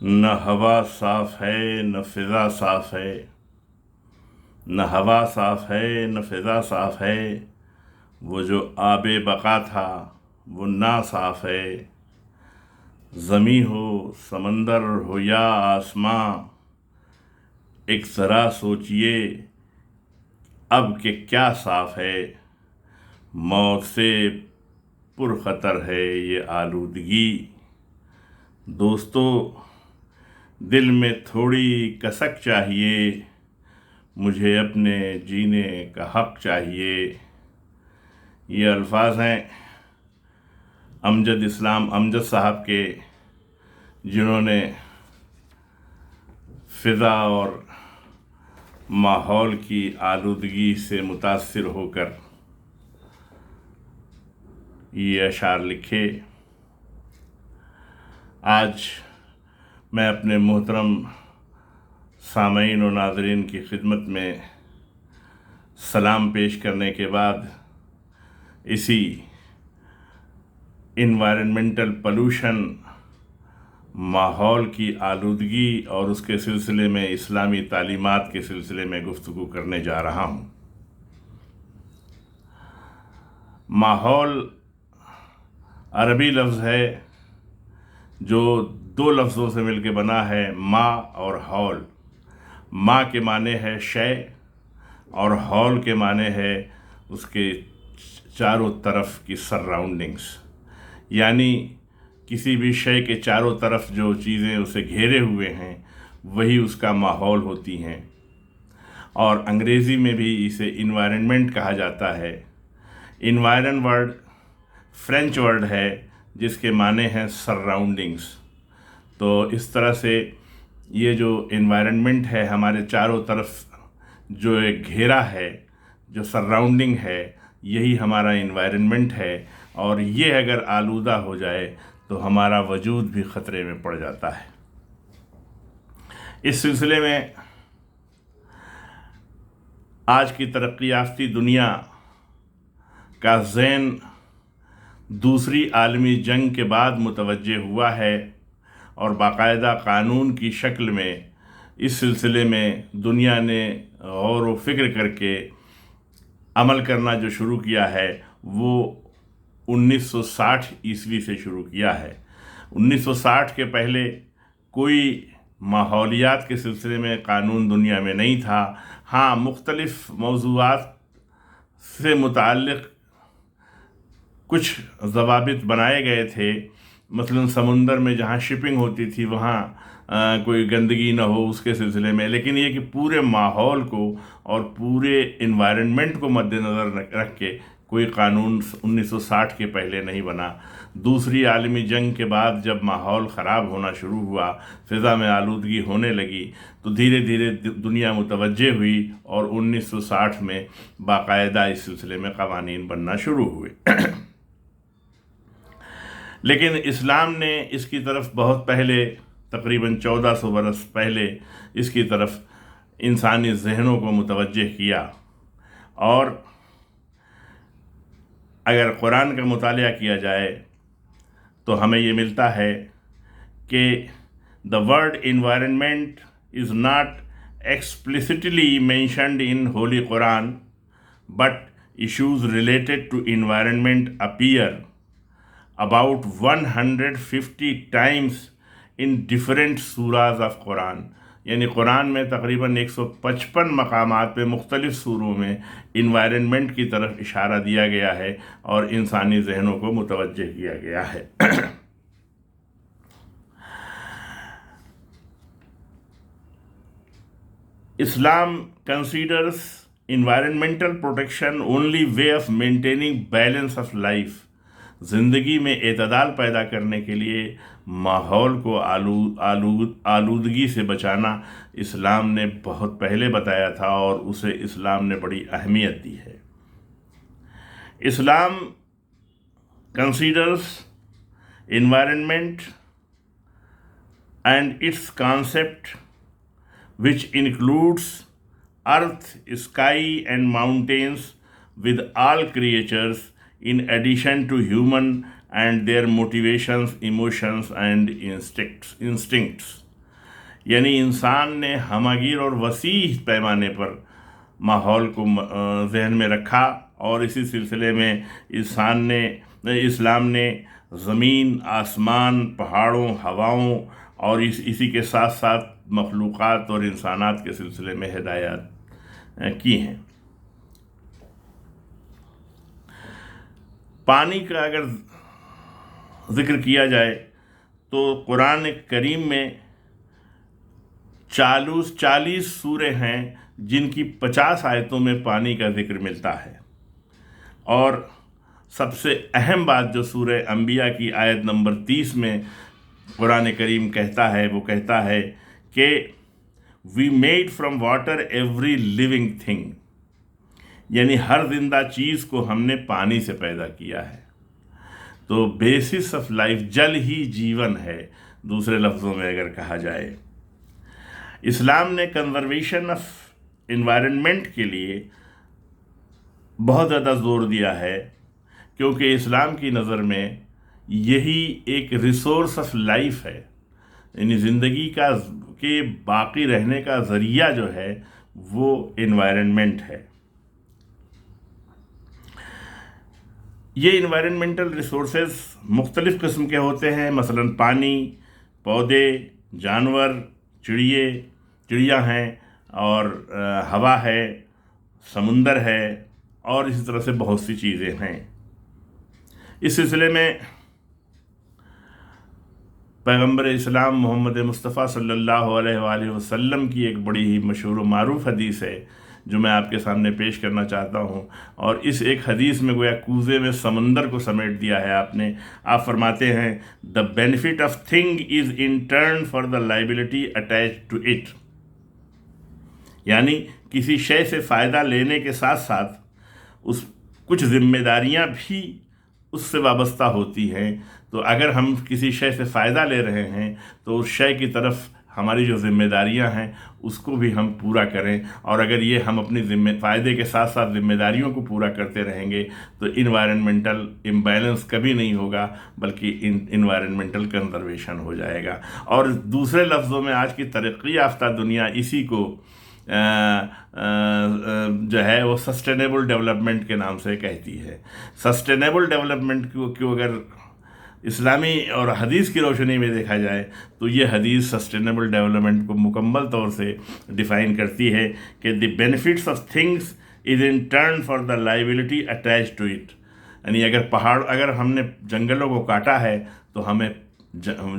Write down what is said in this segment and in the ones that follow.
نہ ہوا صاف ہے نہ فضا صاف ہے، نہ ہوا صاف ہے نہ فضا صاف ہے، وہ جو آب بقا تھا وہ نا صاف ہے۔ زمیں ہو سمندر ہو یا آسماں، ایک ذرا سوچئے اب کہ کیا صاف ہے۔ موت سے پرخطر ہے یہ آلودگی، دوستو دل میں تھوڑی کسک چاہیے، مجھے اپنے جینے کا حق چاہیے۔ یہ الفاظ ہیں امجد صاحب کے، جنہوں نے فضا اور ماحول کی آلودگی سے متاثر ہو کر یہ اشعار لکھے۔ آج میں اپنے محترم سامعین و ناظرین کی خدمت میں سلام پیش کرنے کے بعد اسی انوائرنمنٹل پولوشن، ماحول کی آلودگی اور اس کے سلسلے میں اسلامی تعلیمات کے سلسلے میں گفتگو کرنے جا رہا ہوں۔ ماحول عربی لفظ ہے جو دو لفظوں سے مل کے بنا ہے، ما اور حول۔ ما کے معنی ہے شے اور حول کے معنی ہے اس کے چاروں طرف کی سراؤنڈنگز، یعنی کسی بھی شے کے چاروں طرف جو چیزیں اسے گھیرے ہوئے ہیں وہی اس کا ماحول ہوتی ہیں، اور انگریزی میں بھی اسے انوائرنمنٹ کہا جاتا ہے۔ انوائرن ورڈ فرینچ ورڈ ہے جس کے معنی ہیں سراؤنڈنگز۔ تو اس طرح سے یہ جو انوائرنمنٹ ہے، ہمارے چاروں طرف جو ایک گھیرا ہے، جو سراؤنڈنگ ہے، یہی ہمارا انوائرنمنٹ ہے، اور یہ اگر آلودہ ہو جائے تو ہمارا وجود بھی خطرے میں پڑ جاتا ہے۔ اس سلسلے میں آج کی ترقی یافتہ دنیا کا ذہن دوسری عالمی جنگ کے بعد متوجہ ہوا ہے، اور باقاعدہ قانون کی شکل میں اس سلسلے میں دنیا نے غور و فکر کر کے عمل کرنا جو شروع کیا ہے وہ 1960 سے شروع کیا ہے۔ 1960 کے پہلے کوئی ماحولیات کے سلسلے میں قانون دنیا میں نہیں تھا۔ ہاں، مختلف موضوعات سے متعلق کچھ ضوابط بنائے گئے تھے، مثلا سمندر میں جہاں شپنگ ہوتی تھی وہاں کوئی گندگی نہ ہو اس کے سلسلے میں، لیکن یہ کہ پورے ماحول کو اور پورے انوائرنمنٹ کو مد نظر رکھ کے کوئی قانون 1960 کے پہلے نہیں بنا۔ دوسری عالمی جنگ کے بعد جب ماحول خراب ہونا شروع ہوا، فضا میں آلودگی ہونے لگی، تو دھیرے دھیرے دنیا متوجہ ہوئی اور 1960 میں باقاعدہ اس سلسلے میں قوانین بننا شروع ہوئے۔ لیکن اسلام نے اس کی طرف بہت پہلے، تقریباً 1400 برس پہلے، اس کی طرف انسانی ذہنوں کو متوجہ کیا، اور اگر قرآن کا مطالعہ کیا جائے تو ہمیں یہ ملتا ہے کہ the word environment is not explicitly mentioned in Holy Quran, but issues related to environment appear about 150 times in different surahs of Quran۔ یعنی قرآن میں تقریباً 155 مقامات پہ مختلف سوروں میں انوائرنمنٹ کی طرف اشارہ دیا گیا ہے اور انسانی ذہنوں کو متوجہ کیا گیا ہے۔ Islam considers environmental protection only way of maintaining balance of life۔ زندگی میں اعتدال پیدا کرنے کے لیے ماحول کو آلودگی سے بچانا اسلام نے بہت پہلے بتایا تھا، اور اسے اسلام نے بڑی اہمیت دی ہے۔ اسلام considers environment and its concept, which includes earth, sky and mountains, with all creatures, in addition to human and their motivations, emotions and instincts۔ یعنی انسان نے ہمگیر اور وسیع پیمانے پر ماحول کو ذہن میں رکھا، اور اسی سلسلے میں اسلام نے زمین، آسمان، پہاڑوں، ہواؤں اور اسی کے ساتھ ساتھ مخلوقات اور انسانات کے سلسلے میں ہدایات کی ہیں۔ پانی کا اگر ذکر کیا جائے تو قرآن کریم میں 40 سورے ہیں جن کی 50 آیتوں میں پانی کا ذکر ملتا ہے، اور سب سے اہم بات جو سورہ انبیاء کی آیت نمبر 30 میں قرآن کریم کہتا ہے، وہ کہتا ہے کہ we made from water every living thing, یعنی ہر زندہ چیز کو ہم نے پانی سے پیدا کیا ہے۔ تو بیسس آف لائف، جل ہی جیون ہے، دوسرے لفظوں میں اگر کہا جائے۔ اسلام نے کنزرویشن آف انوائرنمنٹ کے لیے بہت زیادہ زور دیا ہے، کیونکہ اسلام کی نظر میں یہی ایک ریسورس آف لائف ہے، یعنی زندگی کے باقی رہنے کا ذریعہ جو ہے وہ انوائرنمنٹ ہے۔ یہ انوائرنمنٹل ریسورسز مختلف قسم کے ہوتے ہیں، مثلا پانی، پودے، جانور، چڑیا ہیں، اور ہوا ہے، سمندر ہے، اور اسی طرح سے بہت سی چیزیں ہیں۔ اس سلسلے میں پیغمبر اسلام محمد مصطفیٰ صلی اللہ علیہ وآلہ وسلم کی ایک بڑی ہی مشہور و معروف حدیث ہے جو میں آپ کے سامنے پیش کرنا چاہتا ہوں، اور اس ایک حدیث میں گویا کوزے میں سمندر کو سمیٹ دیا ہے آپ نے۔ آپ فرماتے ہیں the benefit of thing is in turn for the liability attached to it، یعنی کسی شے سے فائدہ لینے کے ساتھ ساتھ کچھ ذمہ داریاں بھی اس سے وابستہ ہوتی ہیں۔ تو اگر ہم کسی شے سے فائدہ لے رہے ہیں تو اس شے کی طرف ہماری جو ذمہ داریاں ہیں اس کو بھی ہم پورا کریں، اور اگر یہ ہم اپنی فائدے کے ساتھ ساتھ ذمہ داریوں کو پورا کرتے رہیں گے تو انوائرنمنٹل امبیلنس کبھی نہیں ہوگا، بلکہ انوائرنمنٹل کنزرویشن ہو جائے گا۔ اور دوسرے لفظوں میں آج کی ترقی یافتہ دنیا اسی کو جو ہے وہ سسٹینیبل ڈیولپمنٹ کے نام سے کہتی ہے۔ سسٹینیبل ڈیولپمنٹ کو اگر اسلامی اور حدیث کی روشنی میں دیکھا جائے تو یہ حدیث سسٹینیبل ڈیولپمنٹ کو مکمل طور سے ڈیفائن کرتی ہے کہ the benefits of things is in turn for the liability attach to it, یعنی اگر ہم نے جنگلوں کو کاٹا ہے تو ہمیں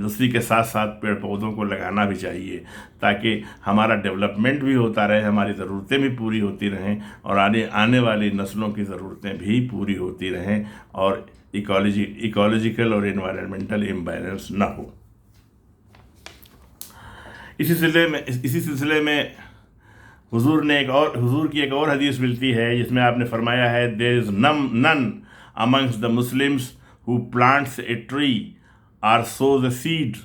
اسی کے ساتھ ساتھ پیڑ پودوں کو لگانا بھی چاہیے، تاکہ ہمارا ڈیولپمنٹ بھی ہوتا رہے، ہماری ضرورتیں بھی پوری ہوتی رہیں، اور آنے والی نسلوں کی ضرورتیں بھی پوری ہوتی رہیں، اور ایکولوجیکل اور انوائرنمنٹل امبیلنس نہ ہو۔ اسی سلسلے میں حضور کی ایک اور حدیث ملتی ہے جس میں آپ نے فرمایا ہے there is none amongst the Muslims who plants a tree or sows a seed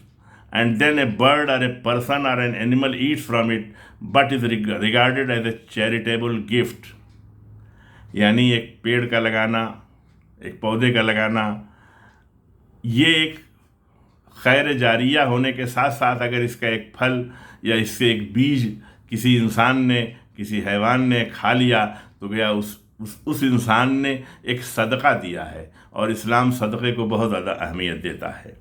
and then a bird or a person or an animal eats from it but is regarded as a charitable gift، یعنی ایک پیڑ کا لگانا، ایک پودے کا لگانا، یہ ایک خیر جاریہ ہونے کے ساتھ ساتھ اگر اس کا ایک پھل یا اس سے ایک بیج کسی انسان نے، کسی حیوان نے کھا لیا تو گیا اس انسان نے ایک صدقہ دیا ہے، اور اسلام صدقے کو بہت زیادہ اہمیت دیتا ہے۔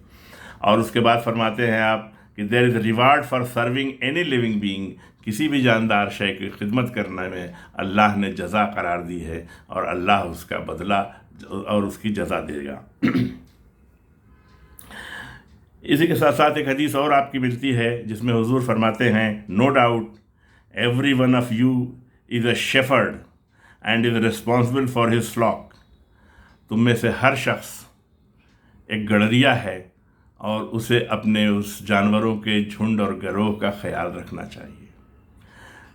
اور اس کے بعد فرماتے ہیں آپ کہ there is a reward for serving any living being، کسی بھی جاندار شے کی خدمت کرنے میں اللہ نے جزا قرار دی ہے، اور اللہ اس کا بدلہ اور اس کی جزا دے گا۔ اسی کے ساتھ ساتھ ایک حدیث اور آپ کی ملتی ہے جس میں حضور فرماتے ہیں no doubt every one of you is a shepherd and is responsible for his flock، تم میں سے ہر شخص ایک گڑریا ہے اور اسے اپنے اس جانوروں کے جھنڈ اور گروہ کا خیال رکھنا چاہیے۔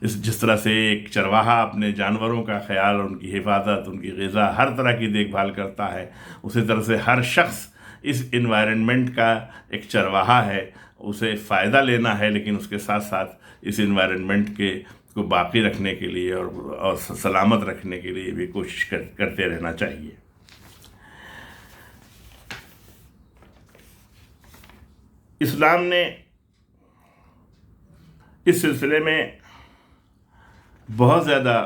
جس طرح سے ایک چرواہا اپنے جانوروں کا خیال، ان کی حفاظت، ان کی غذا، ہر طرح کی دیکھ بھال کرتا ہے، اسی طرح سے ہر شخص اس انوائرنمنٹ کا ایک چرواہا ہے، اسے فائدہ لینا ہے، لیکن اس کے ساتھ ساتھ اس انوائرنمنٹ کو باقی رکھنے کے لیے اور سلامت رکھنے کے لیے بھی کوشش کرتے رہنا چاہیے۔ اسلام نے اس سلسلے میں بہت زیادہ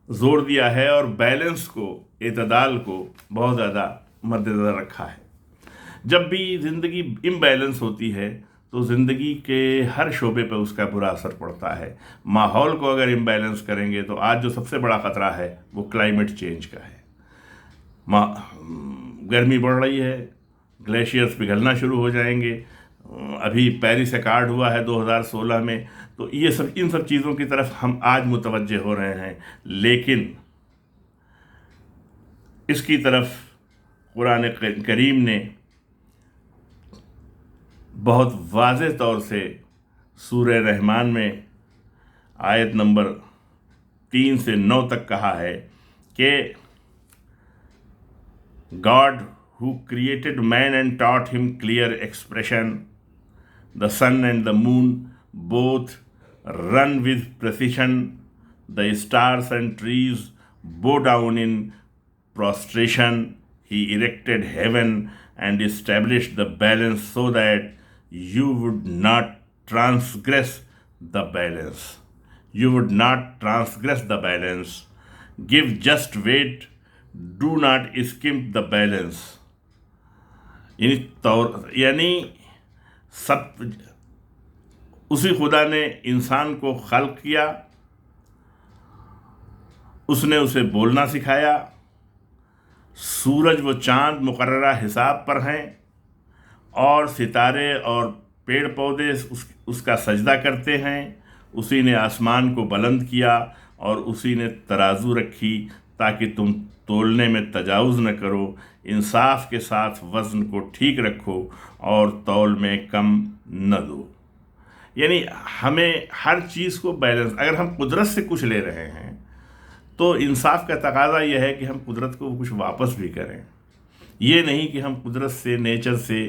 زور دیا ہے اور بیلنس کو، اعتدال کو بہت زیادہ مد نظر رکھا ہے۔ جب بھی زندگی امبیلنس ہوتی ہے تو زندگی کے ہر شعبے پہ اس کا برا اثر پڑتا ہے۔ ماحول کو اگر امبیلنس کریں گے تو آج جو سب سے بڑا خطرہ ہے وہ کلائمیٹ چینج کا ہے۔ گرمی بڑھ رہی ہے، گلیشیئرز پگھلنا شروع ہو جائیں گے۔ ابھی پیرس ایکارڈ ہوا ہے 2016 میں، تو یہ سب، ان سب چیزوں کی طرف ہم آج متوجہ ہو رہے ہیں، لیکن اس کی طرف قرآن کریم نے بہت واضح طور سے سورہ رحمان میں آیت نمبر 3 سے 9 تک کہا ہے کہ God who created man and taught him clear expression, the sun and the moon both run with precision, the stars and trees bow down in prostration. He erected heaven and established the balance so that you would not transgress the balance. You would not transgress the balance. Give just weight, do not skimp the balance. یعنی سب اسی خدا نے انسان کو خلق کیا، اس نے اسے بولنا سکھایا، سورج و چاند مقررہ حساب پر ہیں، اور ستارے اور پیڑ پودے اس کا سجدہ کرتے ہیں۔ اسی نے آسمان کو بلند کیا اور اسی نے ترازو رکھی تاکہ تم تولنے میں تجاوز نہ کرو، انصاف کے ساتھ وزن کو ٹھیک رکھو اور تول میں کم نہ دو۔ یعنی ہمیں ہر چیز کو بیلنس، اگر ہم قدرت سے کچھ لے رہے ہیں تو انصاف کا تقاضا یہ ہے کہ ہم قدرت کو کچھ واپس بھی کریں۔ یہ نہیں کہ ہم قدرت سے، نیچر سے،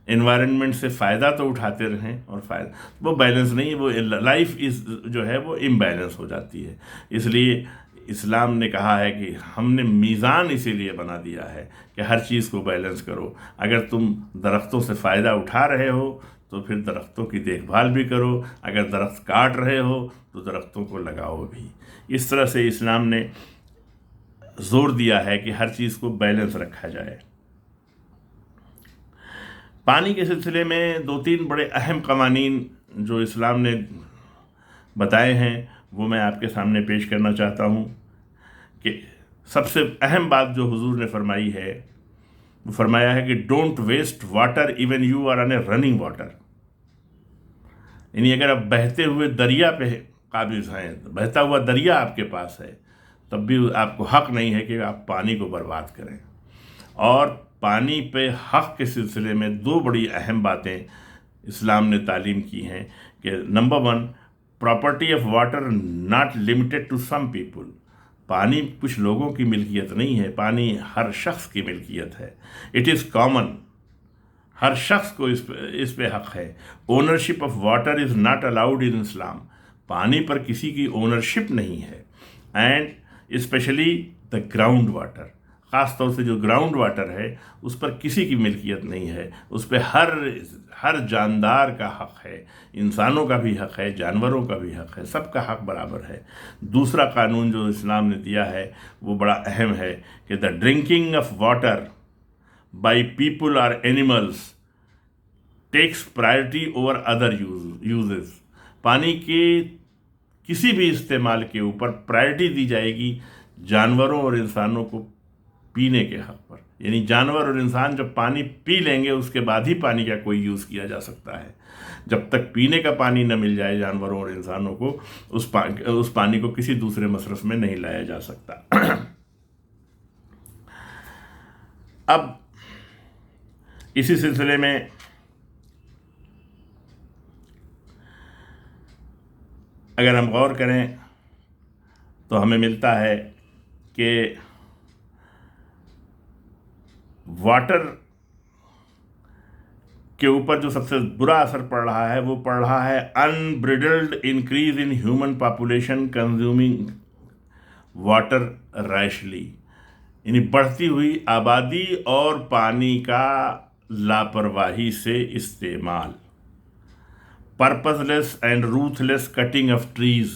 انوائرنمنٹ سے فائدہ تو اٹھاتے رہیں اور فائدہ، وہ بیلنس نہیں، وہ لائف جو ہے وہ امبیلنس ہو جاتی ہے۔ اس لیے اسلام نے کہا ہے کہ ہم نے میزان اسی لیے بنا دیا ہے کہ ہر چیز کو بیلنس کرو۔ اگر تم درختوں سے فائدہ اٹھا رہے ہو تو پھر درختوں کی دیکھ بھال بھی کرو، اگر درخت کاٹ رہے ہو تو درختوں کو لگاؤ بھی۔ اس طرح سے اسلام نے زور دیا ہے کہ ہر چیز کو بیلنس رکھا جائے۔ پانی کے سلسلے میں 2-3 بڑے اہم قوانین جو اسلام نے بتائے ہیں وہ میں آپ کے سامنے پیش کرنا چاہتا ہوں کہ سب سے اہم بات جو حضور نے فرمائی ہے، وہ فرمایا ہے کہ don't waste water even you are on a running water. یعنی اگر آپ بہتے ہوئے دریا پہ قابض ہیں، بہتا ہوا دریا آپ کے پاس ہے، تب بھی آپ کو حق نہیں ہے کہ آپ پانی کو برباد کریں۔ اور پانی پہ حق کے سلسلے میں 2 بڑی اہم باتیں اسلام نے تعلیم کی ہیں کہ number 1، property of water not limited to some people. پانی کچھ لوگوں کی ملکیت نہیں ہے، پانی ہر شخص کی ملکیت ہے۔ اٹ از کامن، ہر شخص کو اس پہ حق ہے۔ Ownership of water is not allowed in Islam. پانی پر کسی کی اونرشپ نہیں ہے۔ And especially the ground water, خاص طور سے جو گراؤنڈ واٹر ہے اس پر کسی کی ملکیت نہیں ہے، اس پہ ہر جاندار کا حق ہے، انسانوں کا بھی حق ہے، جانوروں کا بھی حق ہے، سب کا حق برابر ہے۔ دوسرا قانون جو اسلام نے دیا ہے وہ بڑا اہم ہے کہ the drinking of water by people اور animals takes priority over other uses. پانی کے کسی بھی استعمال کے اوپر پرائرٹی دی جائے گی جانوروں اور انسانوں کو پینے کے حق پر۔ یعنی جانور اور انسان جب پانی پی لیں گے اس کے بعد ہی پانی کا کوئی یوز کیا جا سکتا ہے۔ جب تک پینے کا پانی نہ مل جائے جانوروں اور انسانوں کو، اس پانی کو کسی دوسرے مصرف میں نہیں لایا جا سکتا۔ اب اسی سلسلے میں اگر ہم غور کریں تو ہمیں ملتا ہے کہ واٹر کے اوپر جو سب سے برا اثر پڑ رہا ہے وہ پڑ رہا ہے unbridled increase in human population consuming water rashly, یعنی بڑھتی ہوئی آبادی اور پانی کا لاپرواہی سے استعمال۔ purposeless and ruthless cutting of trees,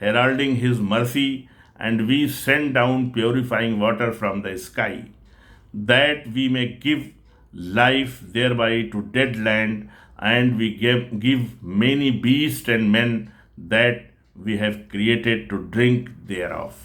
heralding his mercy, and we send down purifying water from the sky, that we may give life thereby to dead land, and we give many beasts and men that we have created to drink thereof।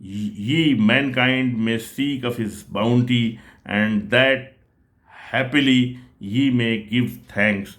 ye mankind may seek of his bounty, and that happily ye may give thanks।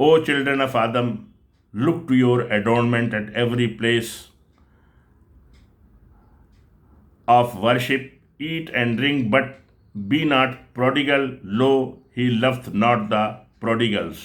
O children of Adam, look to your adornment at every place of worship, eat and drink, but be not prodigal, lo, he loveth not the prodigals।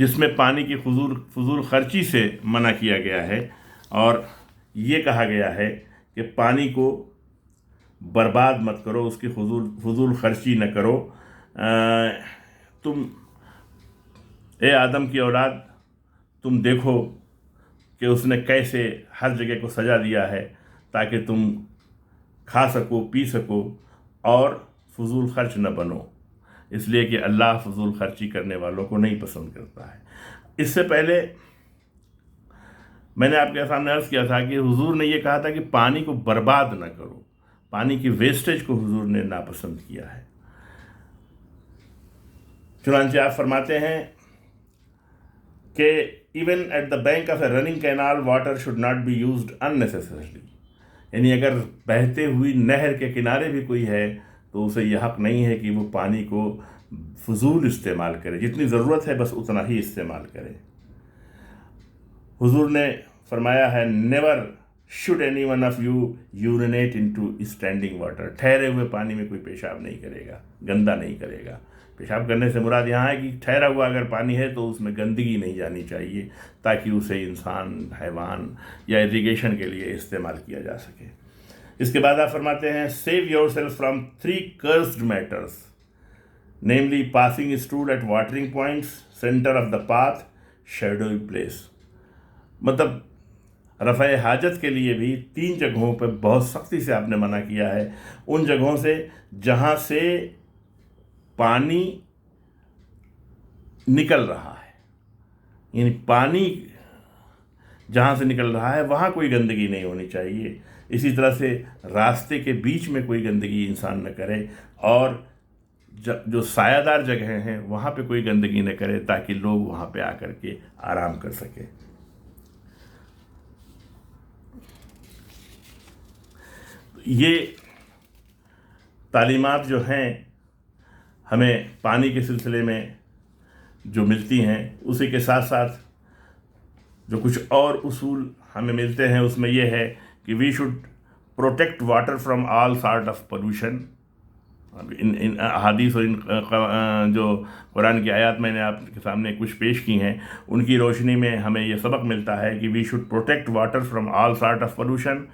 جس میں پانی کی فضول خرچی سے منع کیا گیا ہے، اور یہ کہا گیا ہے کہ پانی کو برباد مت کرو، اس کی فضول خرچی نہ کرو۔ تم اے آدم کی اولاد، تم دیکھو کہ اس نے کیسے ہر جگہ کو سجا دیا ہے تاکہ تم کھا سکو، پی سکو اور فضول خرچ نہ بنو، اس لیے کہ اللہ فضول خرچی کرنے والوں کو نہیں پسند کرتا ہے۔ اس سے پہلے میں نے آپ کے سامنے عرض کیا تھا کہ حضور نے یہ کہا تھا کہ پانی کو برباد نہ کرو، پانی کی ویسٹیج کو حضور نے ناپسند کیا ہے۔ چنانچہ آپ فرماتے ہیں کہ even at the bank of a running canal water should not be used unnecessarily، یعنی اگر بہتے ہوئی نہر کے کنارے بھی کوئی ہے تو اسے یہ حق نہیں ہے کہ وہ پانی کو فضول استعمال کرے، جتنی ضرورت ہے بس اتنا ہی استعمال کرے۔ حضور نے فرمایا ہے never should any one of you urinate into standing water, ٹھہرے ہوئے پانی میں کوئی پیشاب نہیں کرے گا، گندا نہیں کرے گا۔ پیشاب کرنے سے مراد یہاں ہے کہ ٹھہرا ہوا اگر پانی ہے تو اس میں گندگی نہیں جانی چاہیے تاکہ اسے انسان، حیوان یا ایریگیشن کے لیے استعمال کیا جا سکے۔ اس کے بعد آپ فرماتے ہیں save your self from 3 cursed matters namely passing stool at watering points, center of the path, shadowy place۔ مطلب رفع حاجت کے لیے بھی 3 جگہوں پہ بہت سختی سے آپ نے منع کیا ہے، ان جگہوں سے جہاں سے پانی نکل رہا ہے، یعنی پانی جہاں سے نکل رہا ہے وہاں کوئی گندگی نہیں ہونی چاہیے۔ اسی طرح سے راستے کے بیچ میں کوئی گندگی انسان نہ کرے، اور جو سایہ دار جگہیں ہیں وہاں پہ کوئی گندگی نہ کرے تاکہ لوگ وہاں پہ آ کر کے آرام کر سکیں۔ یہ تعلیمات جو ہیں ہمیں پانی کے سلسلے میں جو ملتی ہیں، اسی کے ساتھ ساتھ جو کچھ اور اصول ہمیں ملتے ہیں اس میں یہ ہے کہ we should protect water from all sort of pollution. ان احادیث اور ان جو قرآن کی آیات میں نے آپ کے سامنے کچھ پیش کی ہیں، ان کی روشنی میں ہمیں یہ سبق ملتا ہے کہ we should protect water from all sort of pollution,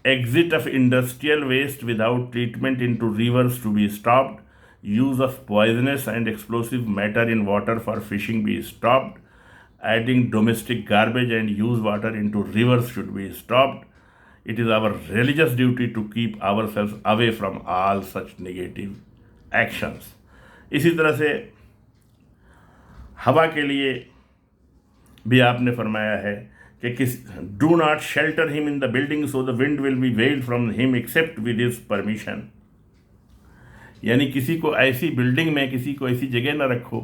exit of industrial waste without treatment into rivers to be stopped, use of poisonous and explosive matter in water for fishing be stopped, adding domestic garbage and used water into rivers should be stopped. It is our religious duty to keep ourselves away from all such negative actions. اسی طرح سے ہوا کے لیے بھی آپ نے فرمایا ہے کہ do not shelter him in the building so the wind will be veiled from him except with his permission. یعنی کسی کو ایسی بلڈنگ میں، کسی کو ایسی جگہ نہ رکھو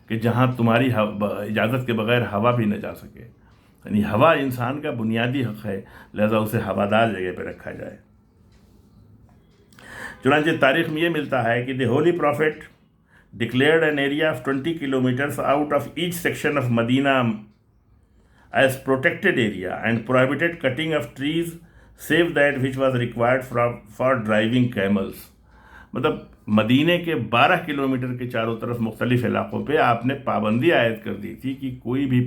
کہ جہاں تمہاری اجازت کے بغیر ہوا بھی نہ جا سکے، یعنی ہوا انسان کا بنیادی حق ہے، لہذا اسے ہوادار جگہ پہ رکھا جائے۔ چنانچہ تاریخ میں یہ ملتا ہے کہ the holy prophet declared an area of 20 kilometers out of each section of Medina as protected area and prohibited cutting of trees save that which was required for driving camels۔ مطلب مدینے کے 12 کلومیٹر کے چاروں طرف مختلف علاقوں پہ آپ نے پابندی عائد کر دی تھی کہ کوئی بھی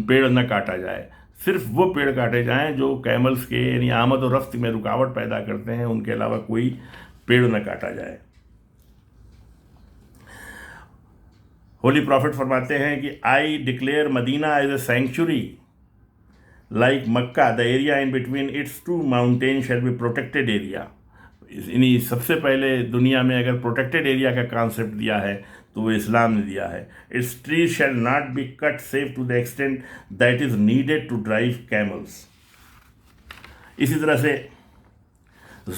پیڑ نہ کاٹا جائے، صرف وہ پیڑ کاٹے جائیں جو کیملز کے یعنی آمد و رفت میں رکاوٹ پیدا کرتے ہیں، ان کے علاوہ کوئی پیڑ نہ کاٹا جائے۔ ہولی پروفٹ فرماتے ہیں کہ I declare Medina as a sanctuary like Mecca, the area in between its 2 mountains shall be protected area. یعنی سب سے پہلے دنیا میں اگر پروٹیکٹڈ ایریا کا کانسیپٹ دیا ہے تو وہ اسلام نے دیا ہے۔ Its trees shall not be cut save to the extent that is needed to drive camels. اسی طرح سے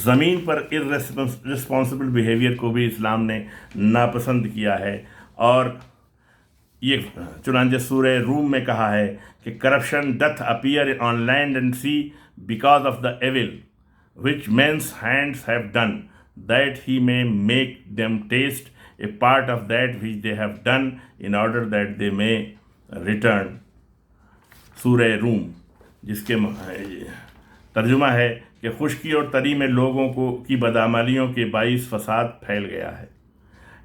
زمین پر irresponsible بیہیویئر کو بھی اسلام نے ناپسند کیا ہے، اور یہ چنانچہ سورہ روم میں کہا ہے کہ corruption doth appear on land and sea because of the evil which men's hands have done, that he may make them taste a part of that which they have done in order that they may return۔ سورہ روم، جس کے ترجمہ ہے کہ خشکی اور تری میں لوگوں کی بدعملیوں کے باعث فساد پھیل گیا ہے،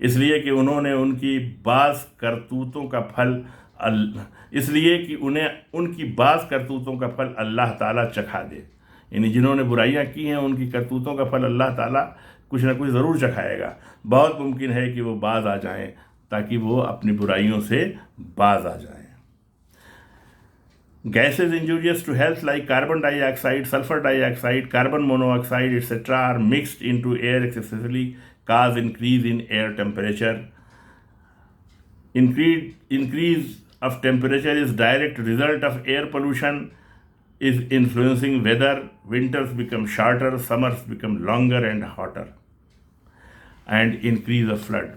اس لیے کہ انہوں نے ان کی بعض کرتوتوں کا پھل ان کی بعض کرتوتوں کا پھل اللہ تعالیٰ چکھا دے. یعنی جنہوں نے برائیاں کی ہیں ان کی کرتوتوں کا پھل اللہ تعالیٰ کچھ نہ کچھ ضرور چکھائے گا. بہت ممکن ہے کہ وہ باز آ جائیں تاکہ وہ اپنی برائیوں سے باز آ جائیں. Gases injurious to health like carbon dioxide, sulfur dioxide, carbon monoxide, etc. are mixed into air excessively, cause increase in air temperature. Increase of temperature is direct result of air pollution is influencing weather. Winters become shorter, summers become longer and hotter. And increase of flood.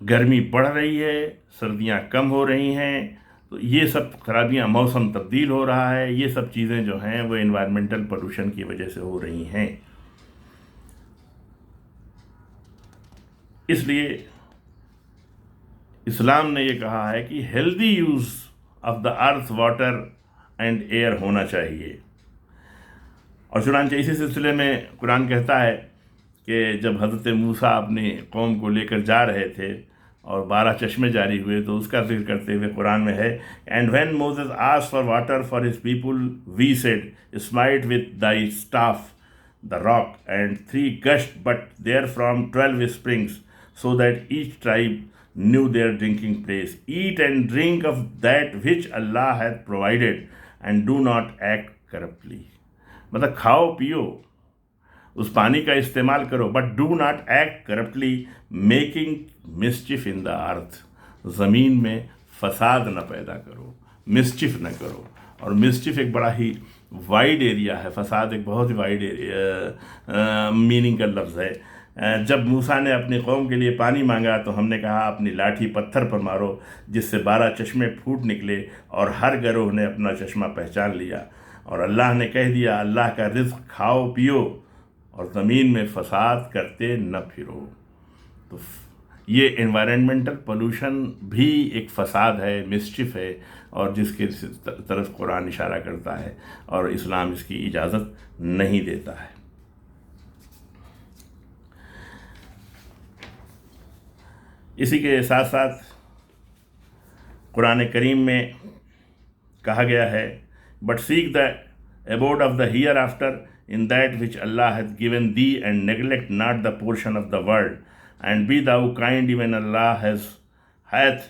گرمی بڑھ رہی ہے، سردیاں کم ہو رہی ہیں. تو یہ سب خرابیاں، موسم تبدیل ہو رہا ہے، یہ سب چیزیں جو ہیں وہ انوائرمنٹل پولوشن کی وجہ سے ہو رہی ہیں. اس لیے اسلام نے یہ کہا ہے کہ healthy use of the earth, water and air ہونا چاہیے. اور چنانچہ اسی سلسلے میں قرآن کہتا ہے کہ جب حضرت موسیٰ اپنی قوم کو لے کر جا رہے تھے اور 12 چشمے جاری ہوئے تو اس کا ذکر کرتے ہوئے قرآن میں ہے and when Moses asked for water for his people we said smite with thy staff the rock and 3 gushed but therefrom 12 springs so that each tribe knew their drinking place. Eat and drink of that which Allah hath provided and do not act corruptly. مطلب کھاؤ پیو، اس پانی کا استعمال کرو، but do not act corruptly making mischief in the earth. زمین میں فساد نہ پیدا کرو، مسچف نہ کرو. اور مسچف ایک بڑا ہی وائڈ ایریا ہے، فساد ایک بہت ہی وائڈ میننگ کا لفظ ہے. جب موسیٰ نے اپنی قوم کے لیے پانی مانگا تو ہم نے کہا اپنی لاٹھی پتھر پر مارو، جس سے 12 چشمے پھوٹ نکلے اور ہر گروہ نے اپنا چشمہ پہچان لیا. اور اللہ نے کہہ دیا اللہ کا رزق کھاؤ پیو اور زمین میں فساد کرتے نہ پھرو. تو یہ انوائرمنٹل پولوشن بھی ایک فساد ہے، مسچف ہے، اور جس کے طرف قرآن اشارہ کرتا ہے اور اسلام اس کی اجازت نہیں دیتا ہے. اسی کے ساتھ ساتھ قرآن کریم میں کہا گیا ہے but seek the abode of the hereafter in that which Allah hath given thee and neglect not the portion of the world and be thou kind even Allah hath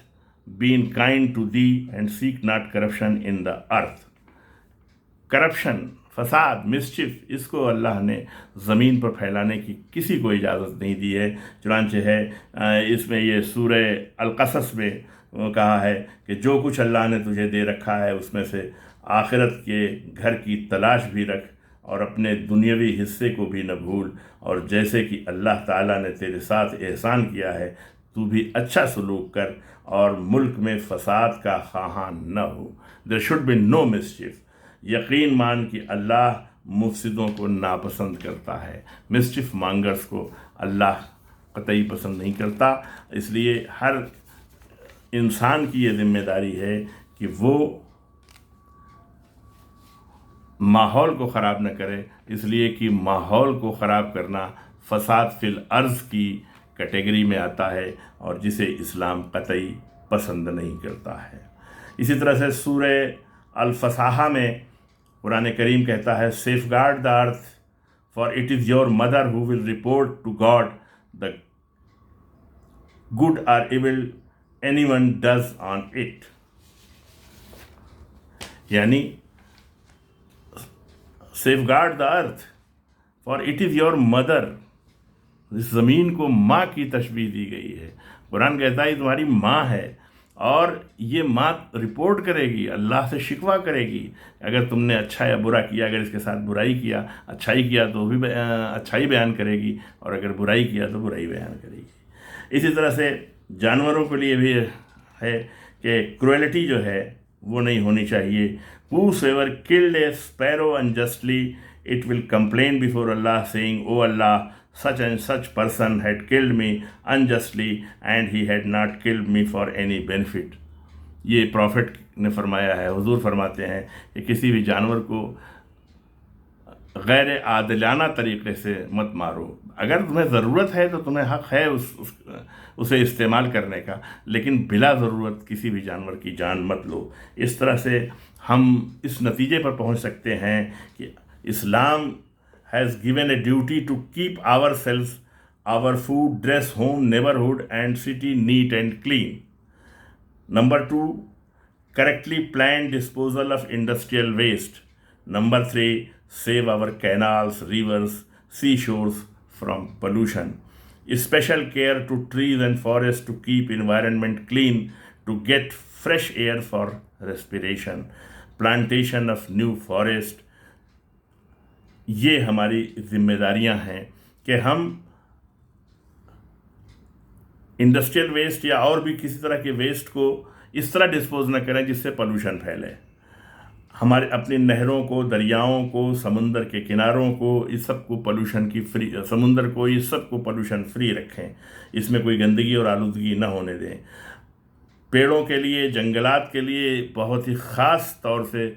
been kind to thee and seek not corruption in the earth. Corruption, فساد، mischief, اس کو اللہ نے زمین پر پھیلانے کی کسی کو اجازت نہیں دی ہے. چنانچہ ہے اس میں یہ سورہ القصص میں کہا ہے کہ جو کچھ اللہ نے تجھے دے رکھا ہے اس میں سے آخرت کے گھر کی تلاش بھی رکھ اور اپنے دنیاوی حصے کو بھی نہ بھول، اور جیسے کہ اللہ تعالیٰ نے تیرے ساتھ احسان کیا ہے تو بھی اچھا سلوک کر اور ملک میں فساد کا خواہاں نہ ہو. there should be no mischief. یقین مان کہ اللہ مفسدوں کو ناپسند کرتا ہے، مسچف مانگرز کو اللہ قطعی پسند نہیں کرتا. اس لیے ہر انسان کی یہ ذمہ داری ہے کہ وہ ماحول کو خراب نہ کرے، اس لیے کہ ماحول کو خراب کرنا فساد فی الارض کی کیٹیگری میں آتا ہے اور جسے اسلام قطعی پسند نہیں کرتا ہے. اسی طرح سے سورہ الفصاحہ میں قرآن کریم کہتا ہے safeguard the earth for it is your mother who will report to God the good or evil anyone does on it. یعنی safeguard the earth for it is your mother. اس زمین کو ماں کی تشبیہ دی گئی ہے. قرآن کہتا ہے یہ تمہاری ماں ہے اور یہ ماں رپورٹ کرے گی، اللہ سے شکوہ کرے گی اگر تم نے اچھا یا برا کیا. اگر اس کے ساتھ برائی کیا، اچھائی کیا تو بھی اچھائی بیان کرے گی، اور اگر برائی کیا تو برائی بیان کرے گی. اسی طرح سے جانوروں کے لیے بھی ہے کہ کروئلٹی جو ہے وہ نہیں ہونی چاہیے. Whosoever killed a sparrow unjustly, it will complain before Allah saying, O Allah, such and such person had killed me unjustly and he had not killed me for any benefit. یہ profit نے فرمایا ہے، حضور فرماتے ہیں کہ کسی بھی جانور کو غیر عادلانہ طریقے سے مت مارو. اگر تمہیں ضرورت ہے تو تمہیں حق ہے اسے استعمال کرنے کا، لیکن بلا ضرورت کسی بھی جانور کی جان مت لو. اس طرح سے ہم اس نتیجے پر پہنچ سکتے ہیں کہ اسلام has given a duty to keep ourselves, our food, dress, home, neighborhood and city neat and clean. Number 2, correctly planned disposal of industrial waste. Number 3, save our canals, rivers, seashores from pollution. Special care to trees and forests to keep environment clean, to get fresh air for respiration. Plantation of new forest. یہ ہماری ذمہ داریاں ہیں کہ ہم industrial waste یا اور بھی کسی طرح کے ویسٹ کو اس طرح ڈسپوز نہ کریں جس سے پولوشن پھیلے. ہمارے اپنی نہروں کو، دریاؤں کو، سمندر کے کناروں کو، اس سب کو پولوشن کی فری، سمندر کو، اس سب کو پولوشن فری رکھیں. اس میں کوئی گندگی اور آلودگی نہ ہونے دیں. پیڑوں کے لیے، جنگلات کے لیے بہت ہی خاص طور سے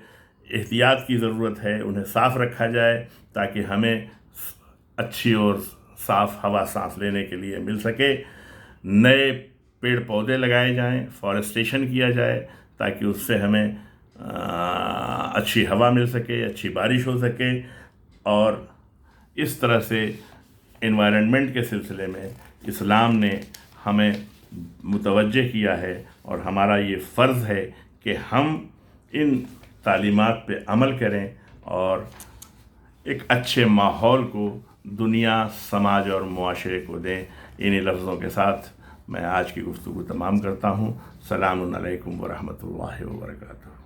احتیاط کی ضرورت ہے. انہیں صاف رکھا جائے تاکہ ہمیں اچھی اور صاف ہوا سانس لینے کے لیے مل سکے. نئے پیڑ پودے لگائے جائیں، فارسٹیشن کیا جائے تاکہ اس سے ہمیں اچھی ہوا مل سکے، اچھی بارش ہو سکے. اور اس طرح سے انوائرنمنٹ کے سلسلے میں اسلام نے ہمیں متوجہ کیا ہے، اور ہمارا یہ فرض ہے کہ ہم ان تعلیمات پہ عمل کریں اور ایک اچھے ماحول کو دنیا، سماج اور معاشرے کو دیں. انہی لفظوں کے ساتھ میں آج کی گفتگو تمام کرتا ہوں. سلام علیکم ورحمۃ اللہ وبرکاتہ.